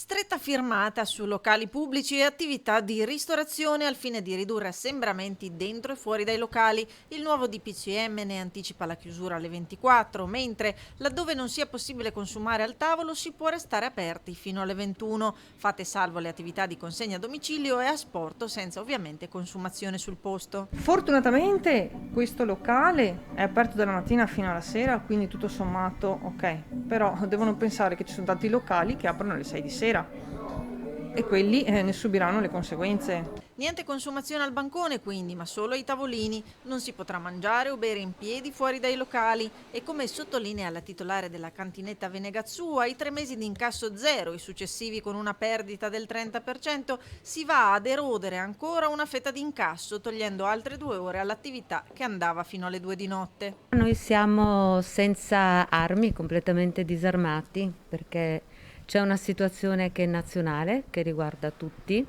Stretta firmata su locali pubblici e attività di ristorazione al fine di ridurre assembramenti dentro e fuori dai locali. Il nuovo DPCM ne anticipa la chiusura alle 24, mentre laddove non sia possibile consumare al tavolo si può restare aperti fino alle 21, fatte salvo le attività di consegna a domicilio e asporto senza ovviamente consumazione sul posto. Fortunatamente questo locale è aperto dalla mattina fino alla sera, quindi tutto sommato ok, però devono pensare che ci sono tanti locali che aprono alle 6 di sera e quelli ne subiranno le conseguenze. Niente consumazione al bancone quindi, ma solo ai tavolini. Non si potrà mangiare o bere in piedi fuori dai locali e, come sottolinea la titolare della cantinetta Venegazzù, ai 3 mesi di incasso zero, i successivi con una perdita del 30%, si va ad erodere ancora una fetta di incasso, togliendo altre 2 ore all'attività che andava fino alle 2 di notte. Noi siamo senza armi, completamente disarmati, perché c'è una situazione che è nazionale, che riguarda tutti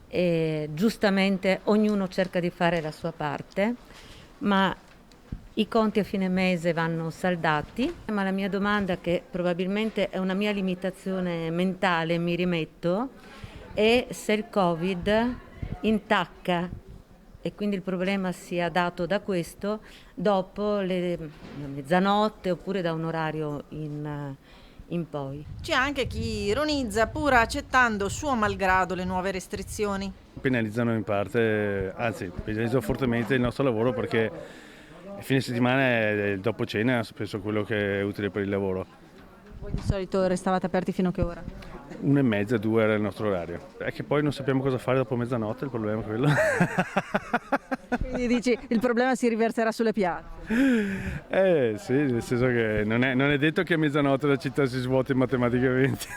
e giustamente ognuno cerca di fare la sua parte, ma i conti a fine mese vanno saldati. Ma la mia domanda, che probabilmente è una mia limitazione mentale, mi rimetto, è se il Covid intacca e quindi il problema sia dato da questo dopo la mezzanotte oppure da un orario in poi. C'è anche chi ironizza, pur accettando suo malgrado le nuove restrizioni. Penalizzano in parte, anzi penalizzano fortemente il nostro lavoro, perché il fine settimana è il dopo cena, penso quello che è utile per il lavoro. Voi di solito restavate aperti fino a che ora? 1:30, 2 era il nostro orario. È che poi non sappiamo cosa fare dopo mezzanotte, il problema è quello. Quindi dici, il problema si riverserà sulle piazze. Sì, nel senso che non è detto che a mezzanotte la città si svuoti matematicamente.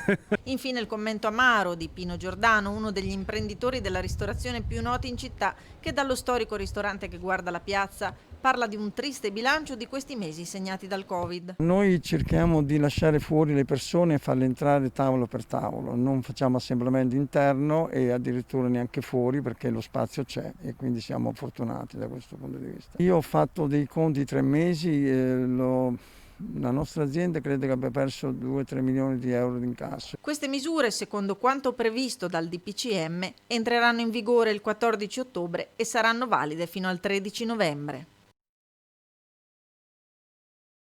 Infine il commento amaro di Pino Giordano, uno degli imprenditori della ristorazione più noti in città, che dallo storico ristorante che guarda la piazza parla di un triste bilancio di questi mesi segnati dal Covid. Noi cerchiamo di lasciare fuori le persone e farle entrare tavolo per tavolo, non facciamo assembramento interno e addirittura neanche fuori, perché lo spazio c'è e quindi siamo fortunati da questo punto di vista. Io ho fatto dei conti 3 mesi, la nostra azienda credo che abbia perso 2-3 milioni di euro di incasso. Queste misure, secondo quanto previsto dal DPCM, entreranno in vigore il 14 ottobre e saranno valide fino al 13 novembre.